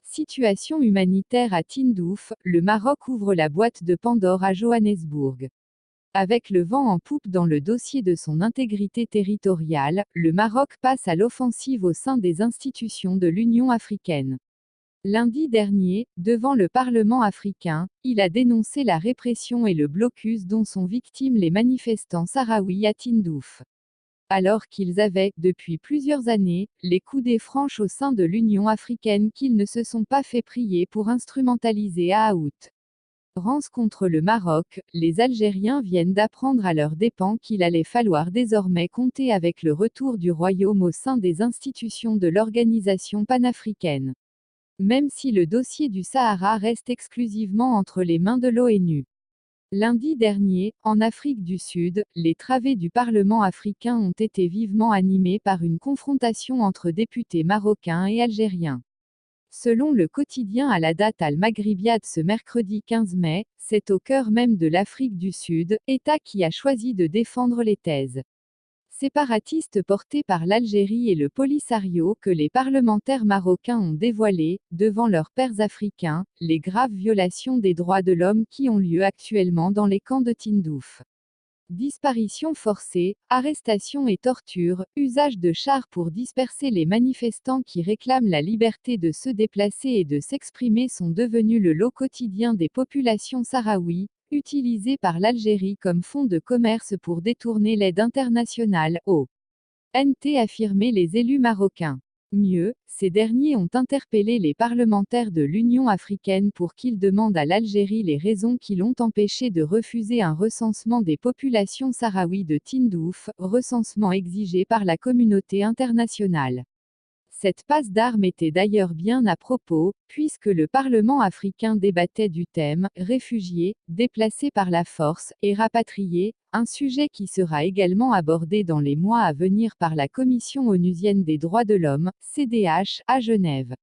Situation humanitaire à Tindouf, le Maroc ouvre la boîte de Pandore à Johannesburg. Avec le vent en poupe dans le dossier de son intégrité territoriale, le Maroc passe à l'offensive au sein des institutions de l'Union africaine. Lundi dernier, devant le Parlement africain, il a dénoncé la répression et le blocus dont sont victimes les manifestants sahraouis à Tindouf. Alors qu'ils avaient, depuis plusieurs années, les coudées franches au sein de l'Union africaine qu'ils ne se sont pas fait prier pour instrumentaliser à outrance contre le Maroc, les Algériens viennent d'apprendre à leurs dépens qu'il allait falloir désormais compter avec le retour du royaume au sein des institutions de l'organisation panafricaine. Même si le dossier du Sahara reste exclusivement entre les mains de l'ONU. Lundi dernier, en Afrique du Sud, les travées du Parlement africain ont été vivement animées par une confrontation entre députés marocains et algériens. Selon le quotidien à la date Al-Maghribiyat ce mercredi 15 mai, c'est au cœur même de l'Afrique du Sud, État qui a choisi de défendre les thèses séparatistes portées par l'Algérie et le Polisario que les parlementaires marocains ont dévoilées, devant leurs pairs africains, les graves violations des droits de l'homme qui ont lieu actuellement dans les camps de Tindouf. Disparitions forcées, arrestations et tortures, usage de chars pour disperser les manifestants qui réclament la liberté de se déplacer et de s'exprimer sont devenus le lot quotidien des populations sahraouis, utilisés par l'Algérie comme fonds de commerce pour détourner l'aide internationale, affirmé les élus marocains. Mieux, ces derniers ont interpellé les parlementaires de l'Union africaine pour qu'ils demandent à l'Algérie les raisons qui l'ont empêché de refuser un recensement des populations sahraouis de Tindouf, recensement exigé par la communauté internationale. Cette passe d'armes était d'ailleurs bien à propos, puisque le Parlement africain débattait du thème « Réfugiés, déplacés par la force, et rapatriés », un sujet qui sera également abordé dans les mois à venir par la Commission onusienne des droits de l'homme, CDH, à Genève.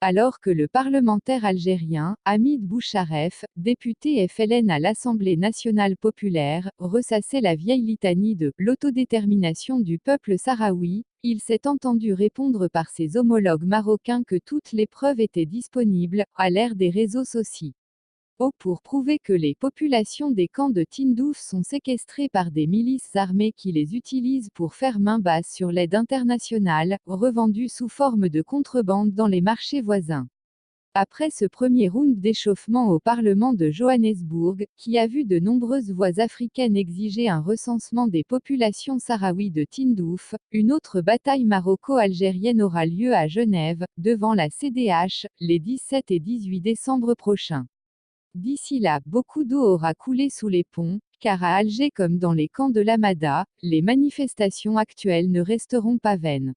Alors que le parlementaire algérien, Hamid Boucharef, député FLN à l'Assemblée nationale populaire, ressassait la vieille litanie de « l'autodétermination du peuple sahraoui », il s'est entendu répondre par ses homologues marocains que toutes les preuves étaient disponibles, à l'ère des réseaux sociaux. Pour prouver que les populations des camps de Tindouf sont séquestrées par des milices armées qui les utilisent pour faire main basse sur l'aide internationale, revendue sous forme de contrebande dans les marchés voisins. Après ce premier round d'échauffement au Parlement de Johannesburg, qui a vu de nombreuses voix africaines exiger un recensement des populations sahraouis de Tindouf, une autre bataille maroco-algérienne aura lieu à Genève, devant la CDH, les 17 et 18 décembre prochains. D'ici là, beaucoup d'eau aura coulé sous les ponts, car à Alger comme dans les camps de l'Hamada, les manifestations actuelles ne resteront pas vaines.